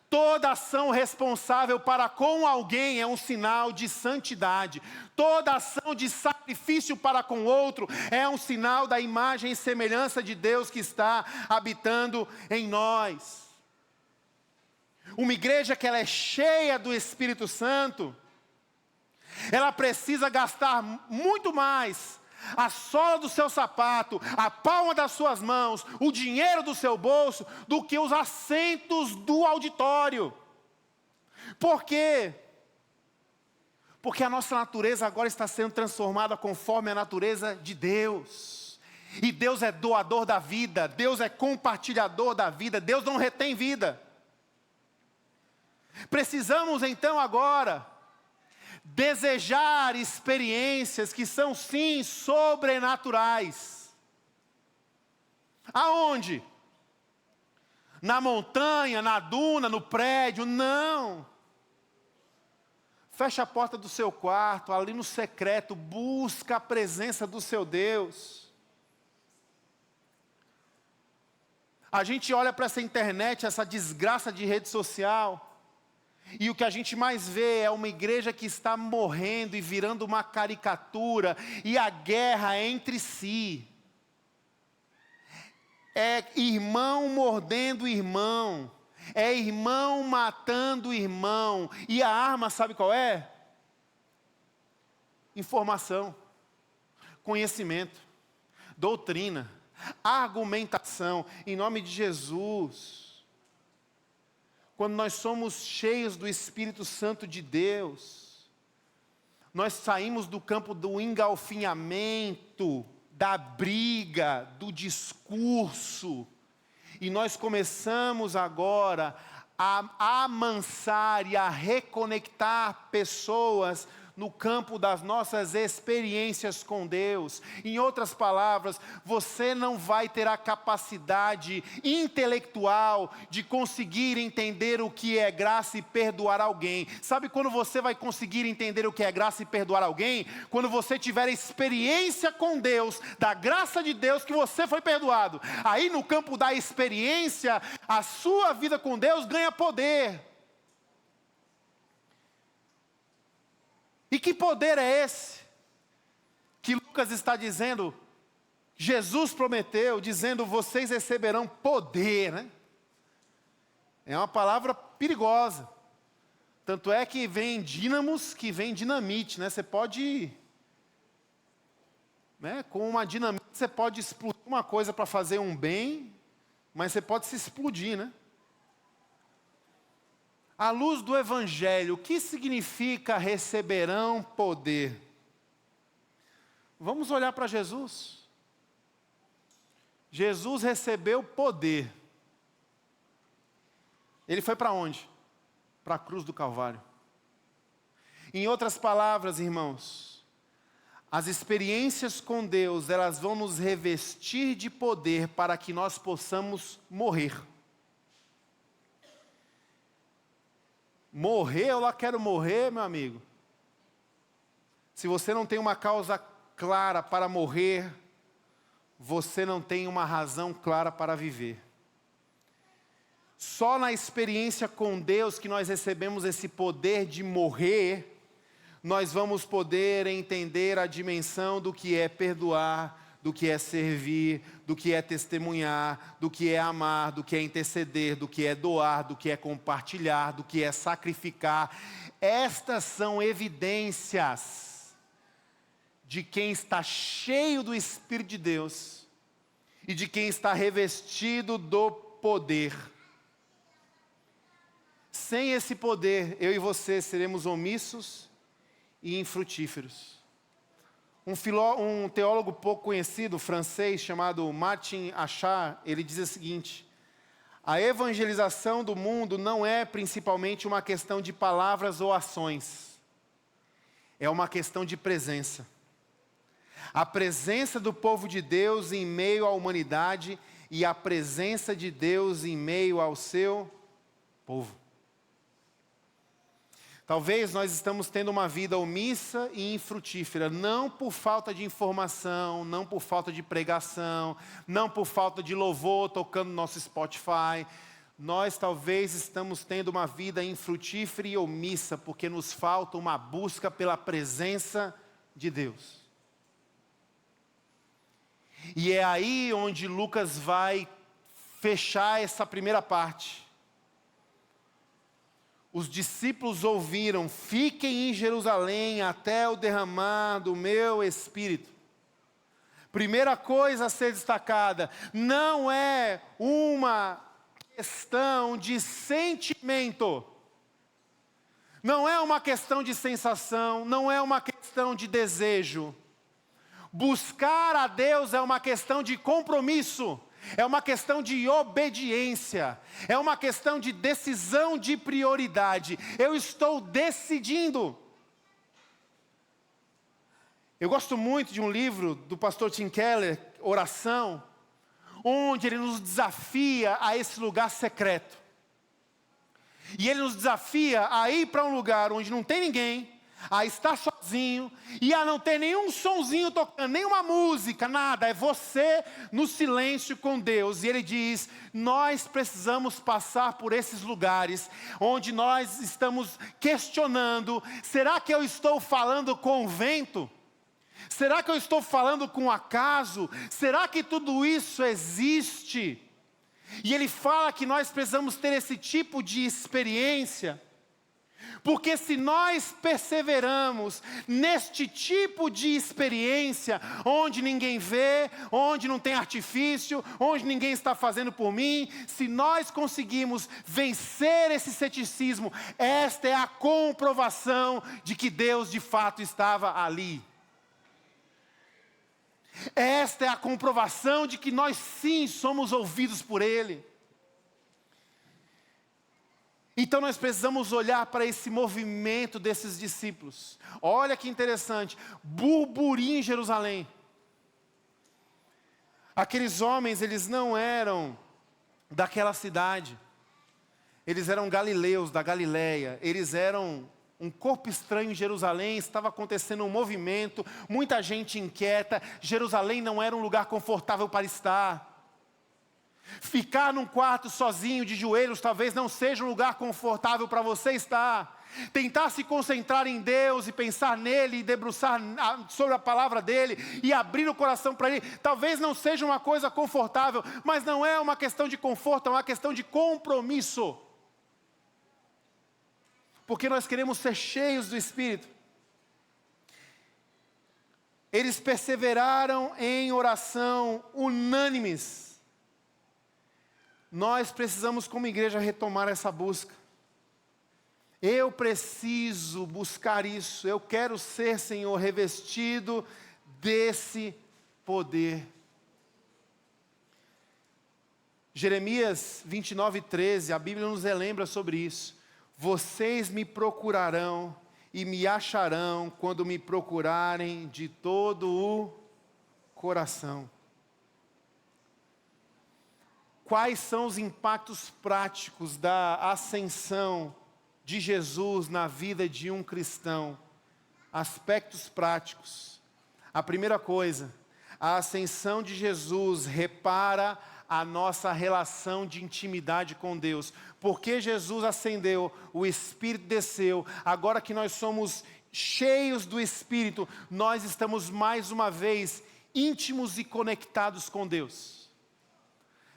Toda ação responsável para com alguém é um sinal de santidade. Toda ação de sacrifício para com outro é um sinal da imagem e semelhança de Deus que está habitando em nós. Uma igreja que ela é cheia do Espírito Santo, ela precisa gastar muito mais a sola do seu sapato, a palma das suas mãos, o dinheiro do seu bolso, do que os assentos do auditório. Por quê? Porque a nossa natureza agora está sendo transformada conforme a natureza de Deus. E Deus é doador da vida, Deus é compartilhador da vida, Deus não retém vida. Precisamos então agora desejar experiências que são sim sobrenaturais. Aonde? Na montanha, na duna, no prédio? Não. Fecha a porta do seu quarto, ali no secreto, busca a presença do seu Deus. A gente olha para essa internet, essa desgraça de rede social, e o que a gente mais vê é uma igreja que está morrendo e virando uma caricatura, e a guerra é entre si. É irmão mordendo irmão, é irmão matando irmão, e a arma sabe qual é? Informação, conhecimento, doutrina, argumentação, em nome de Jesus. Quando nós somos cheios do Espírito Santo de Deus, nós saímos do campo do engalfinhamento, da briga, do discurso, e nós começamos agora a amansar e a reconectar pessoas no campo das nossas experiências com Deus. Em outras palavras, você não vai ter a capacidade intelectual de conseguir entender o que é graça e perdoar alguém. Sabe quando você vai conseguir entender o que é graça e perdoar alguém? Quando você tiver experiência com Deus, da graça de Deus que você foi perdoado. Aí no campo da experiência, a sua vida com Deus ganha poder. E que poder é esse? Que Lucas está dizendo, Jesus prometeu, dizendo, vocês receberão poder, né? É uma palavra perigosa. Tanto é que vem dínamos, que vem dinamite, né? Você pode, né? Com uma dinamite você pode explodir uma coisa para fazer um bem, mas você pode se explodir, né? À luz do Evangelho, o que significa receberão poder? Vamos olhar para Jesus. Jesus recebeu poder. Ele foi para onde? Para a cruz do Calvário. Em outras palavras, irmãos, as experiências com Deus, elas vão nos revestir de poder para que nós possamos morrer. Morrer, eu lá quero morrer, meu amigo. Se você não tem uma causa clara para morrer, você não tem uma razão clara para viver. Só na experiência com Deus que nós recebemos esse poder de morrer, nós vamos poder entender a dimensão do que é perdoar, do que é servir, do que é testemunhar, do que é amar, do que é interceder, do que é doar, do que é compartilhar, do que é sacrificar. Estas são evidências de quem está cheio do Espírito de Deus e de quem está revestido do poder. Sem esse poder, eu e você seremos omissos e infrutíferos. Um teólogo pouco conhecido, francês, chamado Martin Achard, ele diz o seguinte: A evangelização do mundo não é principalmente uma questão de palavras ou ações. É uma questão de presença. A presença do povo de Deus em meio à humanidade e a presença de Deus em meio ao seu povo. Talvez nós estamos tendo uma vida omissa e infrutífera, não por falta de informação, não por falta de pregação, não por falta de louvor tocando no nosso Spotify. Nós talvez estamos tendo uma vida infrutífera e omissa, porque nos falta uma busca pela presença de Deus. E é aí onde Lucas vai fechar essa primeira parte. Os discípulos ouviram: fiquem em Jerusalém até o derramar do meu Espírito. Primeira coisa a ser destacada, não é uma questão de sentimento. Não é uma questão de sensação, não é uma questão de desejo. Buscar a Deus é uma questão de compromisso. É uma questão de obediência, é uma questão de decisão de prioridade. Eu estou decidindo. Eu gosto muito de um livro do pastor Tim Keller, Oração, onde ele nos desafia a esse lugar secreto. E ele nos desafia a ir para um lugar onde não tem ninguém, a estar sozinho e a não ter nenhum sonzinho tocando, nenhuma música, nada. É você no silêncio com Deus. E ele diz: nós precisamos passar por esses lugares onde nós estamos questionando: será que eu estou falando com o vento? Será que eu estou falando com o acaso? Será que tudo isso existe? E ele fala que nós precisamos ter esse tipo de experiência. Porque se nós perseveramos neste tipo de experiência, onde ninguém vê, onde não tem artifício, onde ninguém está fazendo por mim, se nós conseguimos vencer esse ceticismo, esta é a comprovação de que Deus de fato estava ali. Esta é a comprovação de que nós sim somos ouvidos por Ele. Então nós precisamos olhar para esse movimento desses discípulos. Olha que interessante, burburinho em Jerusalém. Aqueles homens, eles não eram daquela cidade. Eles eram galileus, da Galileia. Eles eram um corpo estranho em Jerusalém, estava acontecendo um movimento, muita gente inquieta. Jerusalém não era um lugar confortável para estar. Ficar num quarto sozinho, de joelhos, talvez não seja um lugar confortável para você estar. Tentar se concentrar em Deus e pensar nele e debruçar sobre a palavra dele e abrir o coração para ele, talvez não seja uma coisa confortável, mas não é uma questão de conforto, é uma questão de compromisso. Porque nós queremos ser cheios do Espírito. Eles perseveraram em oração, unânimes. Nós precisamos, como igreja, retomar essa busca. Eu preciso buscar isso. Eu quero ser, Senhor, revestido desse poder. Jeremias 29:13, a Bíblia nos relembra sobre isso. Vocês me procurarão e me acharão quando me procurarem de todo o coração. Quais são os impactos práticos da ascensão de Jesus na vida de um cristão? Aspectos práticos. A primeira coisa, a ascensão de Jesus repara a nossa relação de intimidade com Deus. Porque Jesus ascendeu, o Espírito desceu. Agora que nós somos cheios do Espírito, nós estamos mais uma vez íntimos e conectados com Deus.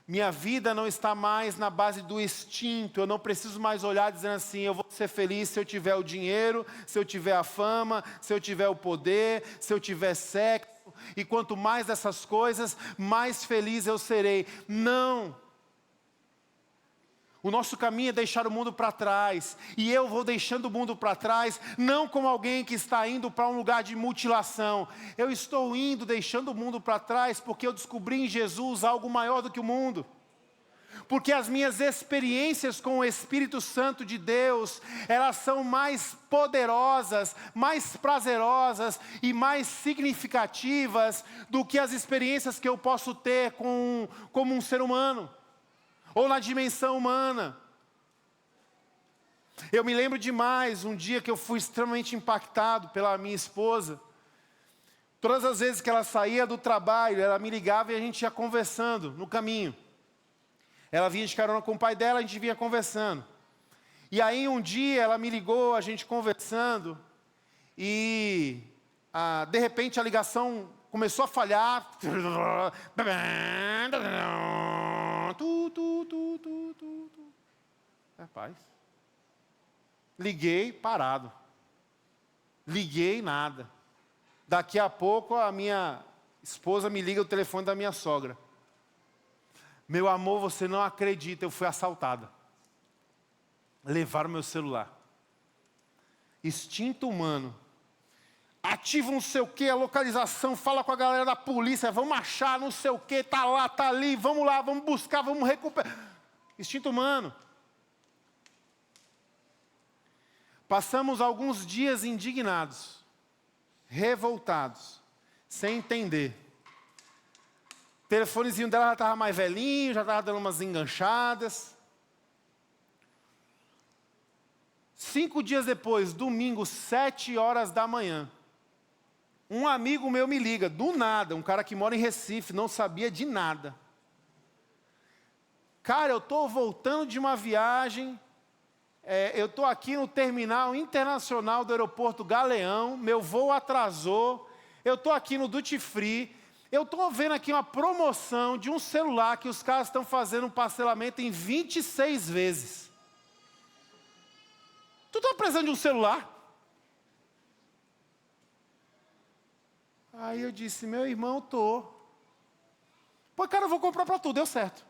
Minha vida não está mais na base do instinto. Eu não preciso mais olhar dizendo assim: eu vou ser feliz se eu tiver o dinheiro, se eu tiver a fama, se eu tiver o poder, se eu tiver sexo. E quanto mais dessas coisas, mais feliz eu serei. Não. O nosso caminho é deixar o mundo para trás. E eu vou deixando o mundo para trás, não como alguém que está indo para um lugar de mutilação. Eu estou indo, deixando o mundo para trás, porque eu descobri em Jesus algo maior do que o mundo. porque as minhas experiências com o Espírito Santo de Deus, elas são mais poderosas, mais prazerosas e mais significativas do que as experiências que eu posso ter como um ser humano, ou na dimensão humana. Eu me lembro demais, um dia que eu fui extremamente impactado pela minha esposa. Todas as vezes que ela saía do trabalho, ela me ligava e a gente ia conversando no caminho. Ela vinha de carona com o pai dela, a gente vinha conversando. E aí um dia ela me ligou, a gente conversando, e de repente a ligação começou a falhar. Rapaz. Liguei, parado. Liguei, nada. Daqui a pouco a minha esposa me liga o telefone da minha sogra. Meu amor, você não acredita, eu fui assaltada. Levaram meu celular. Instinto humano. Ativa não sei o que, a localização, fala com a galera da polícia, vamos achar não sei o que, tá lá, tá ali, vamos lá, vamos buscar, vamos recuperar. Instinto humano. Passamos alguns dias indignados, revoltados, sem entender. O telefonezinho dela já estava mais velhinho, já estava dando umas enganchadas. 5 dias depois, domingo, 7 horas da manhã, um amigo meu me liga, do nada, um cara que mora em Recife, não sabia de nada. Cara, eu estou voltando de uma viagem, eu estou aqui no terminal internacional do aeroporto Galeão, meu voo atrasou, eu estou aqui no Duty Free, eu estou vendo aqui uma promoção de um celular que os caras estão fazendo um parcelamento em 26 vezes. Tu está precisando de um celular? Aí eu disse, meu irmão, estou. Pô, cara, eu vou comprar para tu, deu certo.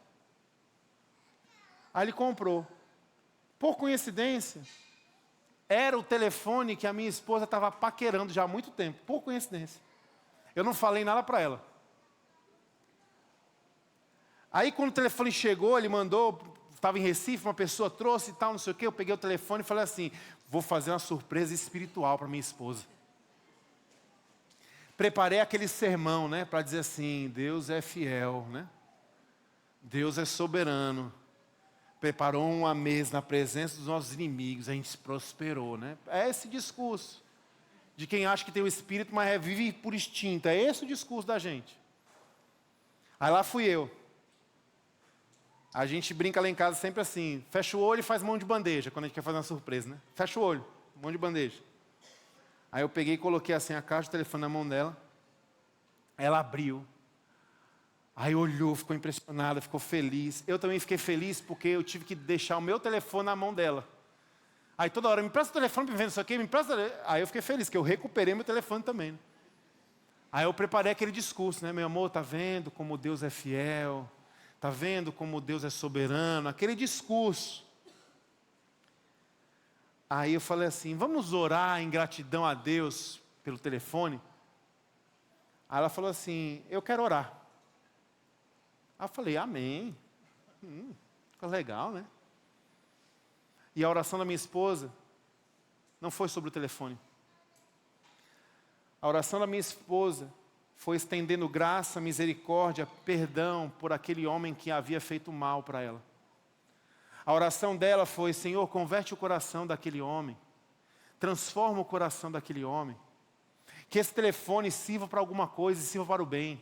Aí ele comprou. Por coincidência, era o telefone que a minha esposa estava paquerando já há muito tempo. Por coincidência. Eu não falei nada para ela. Aí quando o telefone chegou, ele mandou, estava em Recife, uma pessoa trouxe e tal, não sei o quê. Eu peguei o telefone e falei assim, vou fazer uma surpresa espiritual para minha esposa. Preparei aquele sermão, né, para dizer assim, Deus é fiel, né? Deus é soberano. Preparou uma mesa na presença dos nossos inimigos, a gente se prosperou, né? É esse discurso de quem acha que tem o Espírito, mas vive por instinto. É esse o discurso da gente. Aí lá fui eu. A gente brinca lá em casa sempre assim, fecha o olho e faz mão de bandeja, quando a gente quer fazer uma surpresa, né? Fecha o olho, mão de bandeja. Aí eu peguei e coloquei assim a caixa de telefone na mão dela. Ela abriu. Aí olhou, ficou impressionada, ficou feliz. Eu também fiquei feliz porque eu tive que deixar o meu telefone na mão dela. Aí toda hora, me empresta o telefone para ver isso aqui, me empresta. Aí eu fiquei feliz, que eu recuperei meu telefone também. Né? Aí eu preparei aquele discurso, né? Meu amor, tá vendo como Deus é fiel? Tá vendo como Deus é soberano? Aquele discurso. Aí eu falei assim, vamos orar em gratidão a Deus pelo telefone? Aí ela falou assim, eu quero orar. Aí eu falei, amém. Fica legal, né? E a oração da minha esposa não foi sobre o telefone. A oração da minha esposa foi estendendo graça, misericórdia, perdão por aquele homem que havia feito mal para ela. A oração dela foi, Senhor, converte o coração daquele homem. Transforma o coração daquele homem. Que esse telefone sirva para alguma coisa e sirva para o bem.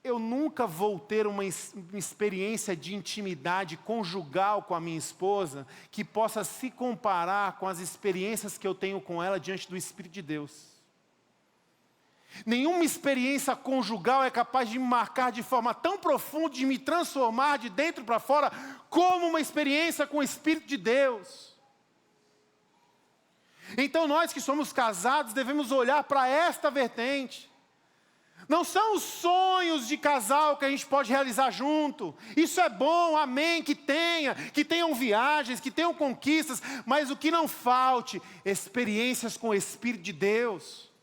Eu nunca vou ter uma experiência de intimidade conjugal com a minha esposa que possa se comparar com as experiências que eu tenho com ela diante do Espírito de Deus. Nenhuma experiência conjugal é capaz de me marcar de forma tão profunda, de me transformar de dentro para fora, como uma experiência com o Espírito de Deus. Então nós que somos casados devemos olhar para esta vertente. Não são os sonhos de casal que a gente pode realizar junto. Isso é bom, amém, que tenham viagens, que tenham conquistas, mas o que não falte, experiências com o Espírito de Deus.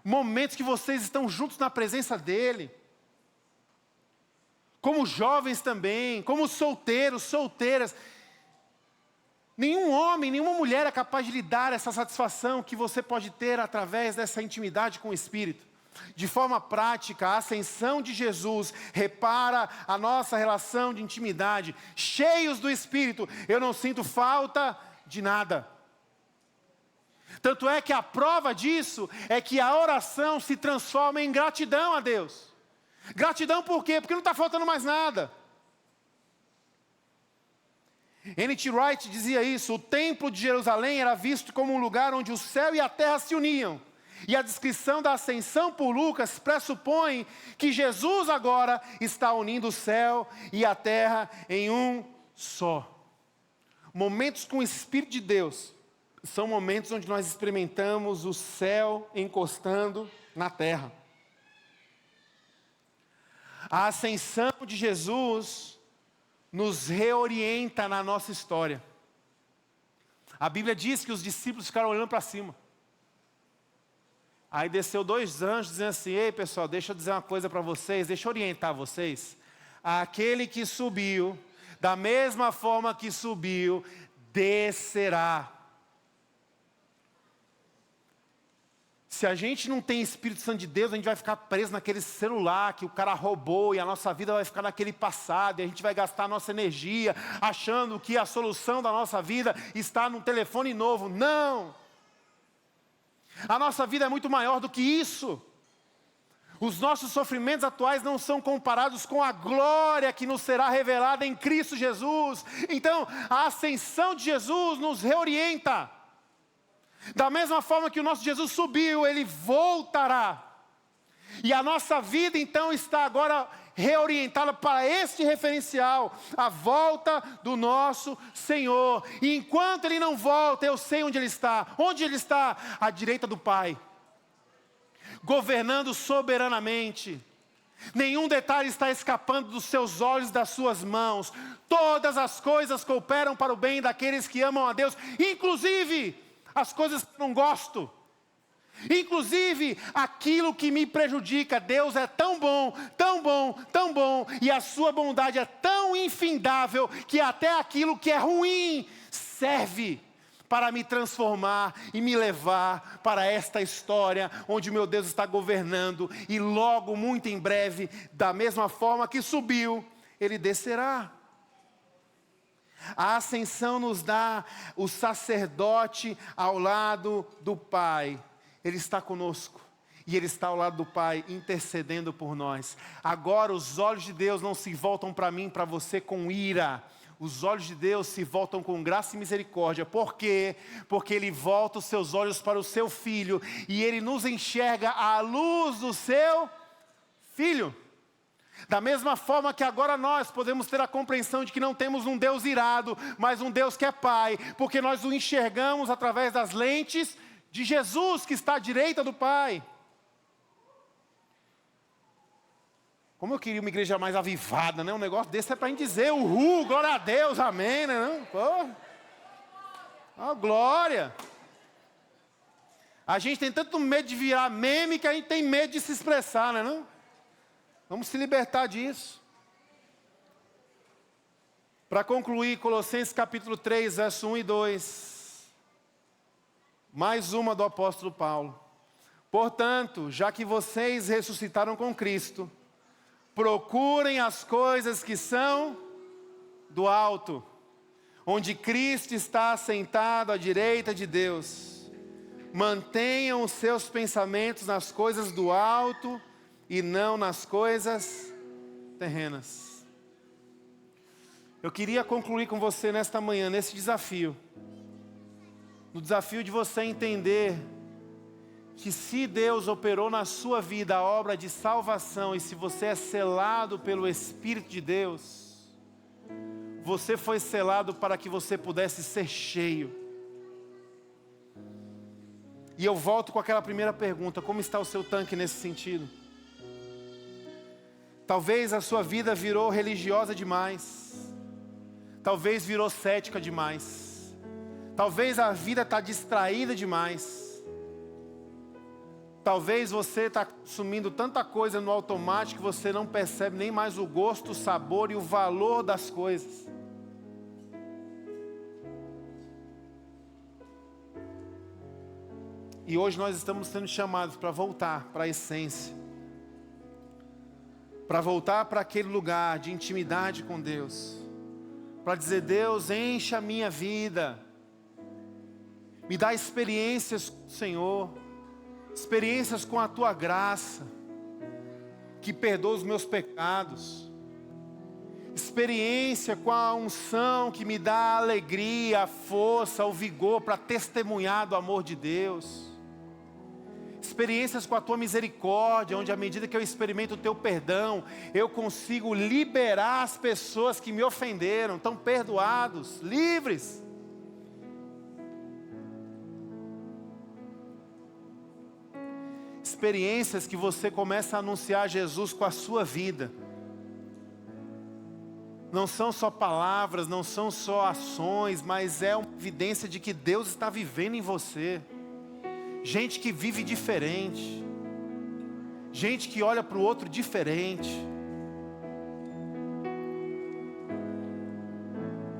Momentos que vocês estão juntos na presença dEle. como jovens também, como solteiros, solteiras. Nenhum homem, nenhuma mulher é capaz de lhe dar essa satisfação que você pode ter através dessa intimidade com o Espírito. De forma prática, a ascensão de Jesus repara a nossa relação de intimidade. Cheios do Espírito, eu não sinto falta de nada. Tanto é que a prova disso é que a oração se transforma em gratidão a Deus. Gratidão por quê? Porque não está faltando mais nada. N.T. Wright dizia isso: o templo de Jerusalém era visto como um lugar onde o céu e a terra se uniam. E a descrição da ascensão por Lucas pressupõe que Jesus agora está unindo o céu e a terra em um só. Momentos com o Espírito de Deus são momentos onde nós experimentamos o céu encostando na terra. A ascensão de Jesus nos reorienta na nossa história. A Bíblia diz que os discípulos ficaram olhando para cima. Aí desceu 2 anjos dizendo assim: ei pessoal, deixa eu dizer uma coisa para vocês, deixa eu orientar vocês. Aquele que subiu, da mesma forma que subiu, descerá. Se a gente não tem Espírito Santo de Deus, a gente vai ficar preso naquele celular que o cara roubou, e a nossa vida vai ficar naquele passado, e a gente vai gastar a nossa energia achando que a solução da nossa vida está num telefone novo. Não! A nossa vida é muito maior do que isso. Os nossos sofrimentos atuais não são comparados com a glória que nos será revelada em Cristo Jesus. Então, a ascensão de Jesus nos reorienta. Da mesma forma que o nosso Jesus subiu, Ele voltará. E a nossa vida então está agora reorientada para este referencial, a volta do nosso Senhor. E enquanto Ele não volta, eu sei onde Ele está. Onde Ele está? À direita do Pai, governando soberanamente. Nenhum detalhe está escapando dos seus olhos, das suas mãos. Todas as coisas cooperam para o bem daqueles que amam a Deus, inclusive as coisas que eu não gosto, inclusive aquilo que me prejudica. Deus é tão bom, tão bom, tão bom, e a sua bondade é tão infindável, que até aquilo que é ruim serve para me transformar e me levar para esta história onde meu Deus está governando, e logo, muito em breve, da mesma forma que subiu, Ele descerá. A ascensão nos dá o sacerdote ao lado do Pai. Ele está conosco e Ele está ao lado do Pai, intercedendo por nós. Agora os olhos de Deus não se voltam para mim, para você com ira. Os olhos de Deus se voltam com graça e misericórdia. Por quê? Porque Ele volta os seus olhos para o seu Filho, e Ele nos enxerga à luz do seu Filho. Da mesma forma que agora nós podemos ter a compreensão de que não temos um Deus irado, mas um Deus que é Pai, porque nós o enxergamos através das lentes de Jesus, que está à direita do Pai. Como eu queria uma igreja mais avivada, né? Um negócio desse é para a gente dizer: uhul, glória a Deus, amém, né? Não? Pô. Oh, glória! A gente tem tanto medo de virar meme que a gente tem medo de se expressar, né? Não? Vamos se libertar disso. Para concluir, Colossenses capítulo 3, verso 1 e 2. Mais uma do apóstolo Paulo. Portanto, já que vocês ressuscitaram com Cristo, procurem as coisas que são do alto, onde Cristo está assentado à direita de Deus. Mantenham os seus pensamentos nas coisas do alto e não nas coisas terrenas. Eu queria concluir com você nesta manhã, nesse desafio. No desafio de você entender que se Deus operou na sua vida a obra de salvação, e se você é selado pelo Espírito de Deus, você foi selado para que você pudesse ser cheio. E eu volto com aquela primeira pergunta: como está o seu tanque nesse sentido? Talvez a sua vida virou religiosa demais. Talvez virou cética demais. Talvez a vida está distraída demais. talvez você está consumindo tanta coisa no automático que você não percebe nem mais o gosto, o sabor e o valor das coisas. E hoje nós estamos sendo chamados para voltar para a essência. Para voltar para aquele lugar de intimidade com Deus. Para dizer: Deus, enche a minha vida. Me dá experiências com o Senhor. Experiências com a Tua graça. Que perdoa os meus pecados. Experiência com a unção que me dá a alegria, a força, o vigor para testemunhar do amor de Deus. Experiências com a Tua misericórdia, onde à medida que eu experimento o Teu perdão, eu consigo liberar as pessoas que me ofenderam, estão perdoados, livres. Experiências que você começa a anunciar Jesus com a sua vida. Não são só palavras, não são só ações, mas é uma evidência de que Deus está vivendo em você. Gente que vive diferente. Gente que olha para o outro diferente.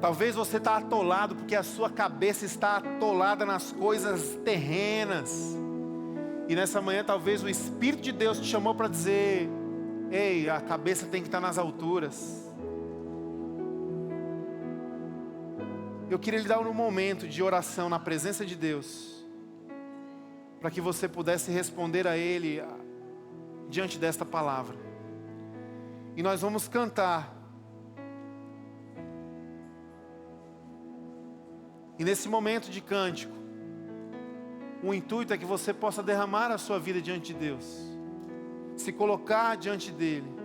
Talvez você está atolado porque a sua cabeça está atolada nas coisas terrenas. E nessa manhã talvez o Espírito de Deus te chamou para dizer: ei, a cabeça tem que estar nas alturas. Eu queria lhe dar um momento de oração na presença de Deus, para que você pudesse responder a Ele diante desta palavra. E nós vamos cantar. E nesse momento de cântico, o intuito é que você possa derramar a sua vida diante de Deus. Se colocar diante dEle.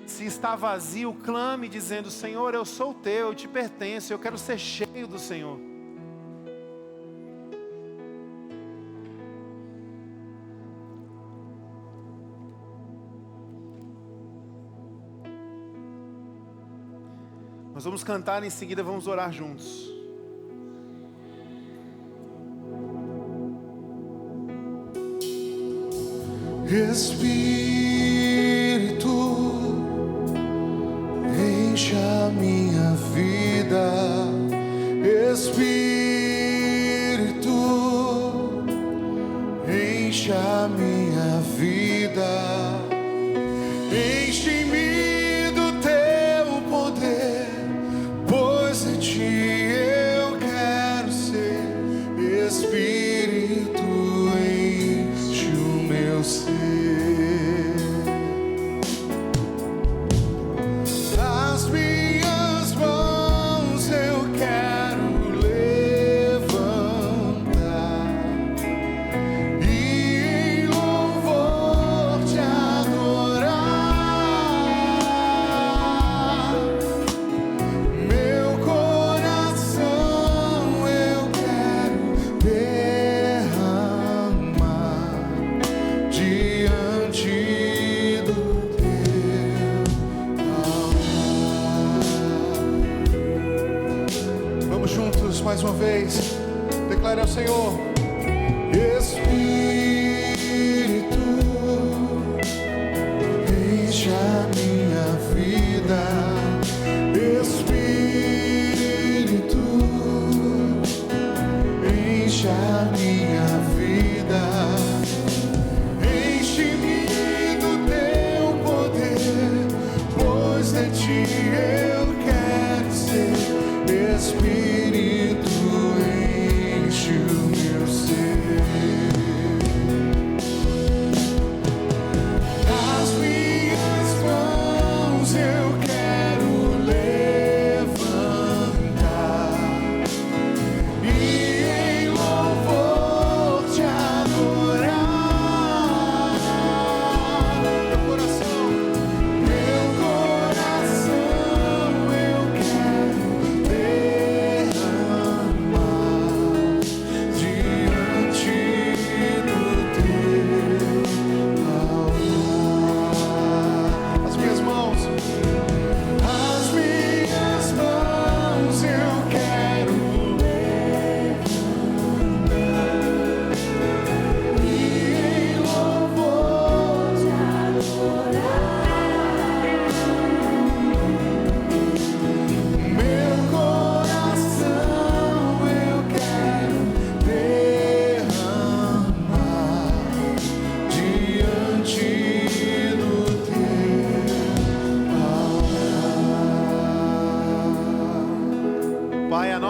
Se está vazio, clame dizendo: Senhor, eu sou Teu, eu te pertenço, eu quero ser cheio do Senhor. Nós vamos cantar e em seguida vamos orar juntos. Espírito, enche a minha vida. Espírito, enche a minha vida. Enche-me do Teu poder, pois em Ti eu quero ser. Espírito, enche o meu ser. As minhas mãos eu quero levantar e em louvor Te adorar. Meu coração eu quero derramar diante do Teu altar. Vamos juntos mais uma vez. Declare ao Senhor: Espírito, enche a minha vida. Espírito, enche a minha vida. Enche-me do Teu poder, pois de Ti eu quero ser. Espírito, enche o meu ser. As minhas mãos eu quero levantar e em louvor Te adorar. Meu coração eu quero derramar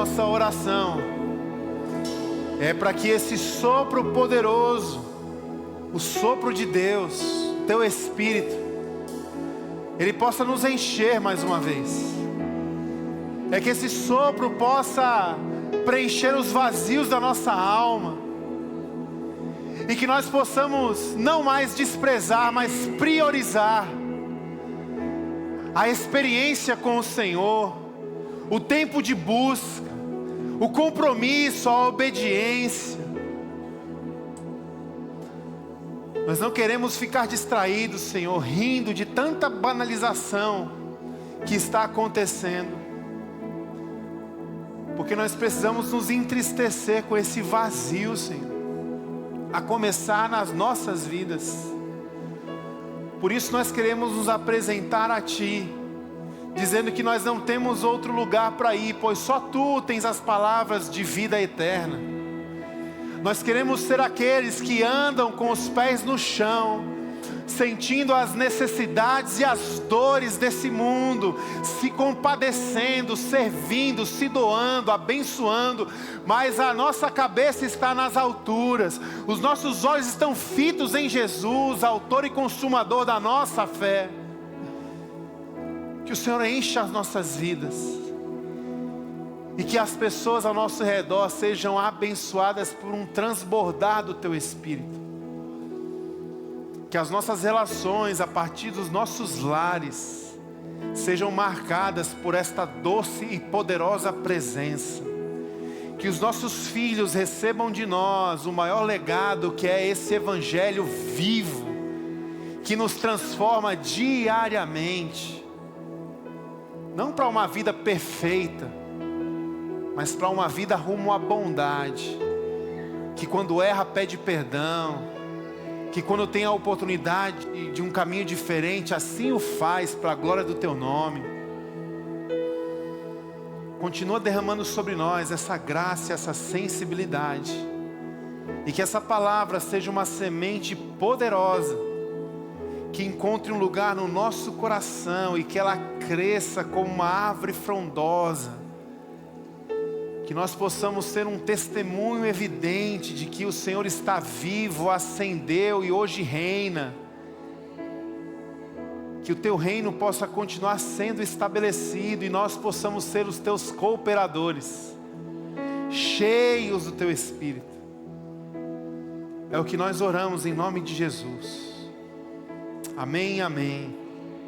nossa oração é para que esse sopro poderoso, o sopro de Deus, Teu Espírito, Ele possa nos encher mais uma vez. É que esse sopro possa preencher os vazios da nossa alma. E que nós possamos não mais desprezar, mas priorizar a experiência com o Senhor, o tempo de busca, o compromisso, a obediência. Nós não queremos ficar distraídos, Senhor, rindo de tanta banalização que está acontecendo. Porque nós precisamos nos entristecer com esse vazio, Senhor, a começar nas nossas vidas. Por isso nós queremos nos apresentar a Ti, dizendo que nós não temos outro lugar para ir, pois só Tu tens as palavras de vida eterna. Nós queremos ser aqueles que andam com os pés no chão, sentindo as necessidades e as dores desse mundo, se compadecendo, servindo, se doando, abençoando, mas a nossa cabeça está nas alturas, os nossos olhos estão fitos em Jesus, autor e consumador da nossa fé. Que o Senhor encha as nossas vidas, e que as pessoas ao nosso redor sejam abençoadas por um transbordar do Teu Espírito. Que as nossas relações a partir dos nossos lares sejam marcadas por esta doce e poderosa presença. Que os nossos filhos recebam de nós o maior legado, que é esse Evangelho vivo, que nos transforma diariamente. Não para uma vida perfeita, mas para uma vida rumo à bondade. Que quando erra pede perdão, que quando tem a oportunidade de um caminho diferente, assim o faz para a glória do Teu nome. Continua derramando sobre nós essa graça, essa sensibilidade, e que essa palavra seja uma semente poderosa, que encontre um lugar no nosso coração e que ela cresça como uma árvore frondosa. Que nós possamos ser um testemunho evidente de que o Senhor está vivo, ascendeu e hoje reina. Que o Teu reino possa continuar sendo estabelecido e nós possamos ser os Teus cooperadores, cheios do Teu Espírito. É o que nós oramos em nome de Jesus. Amém, amém.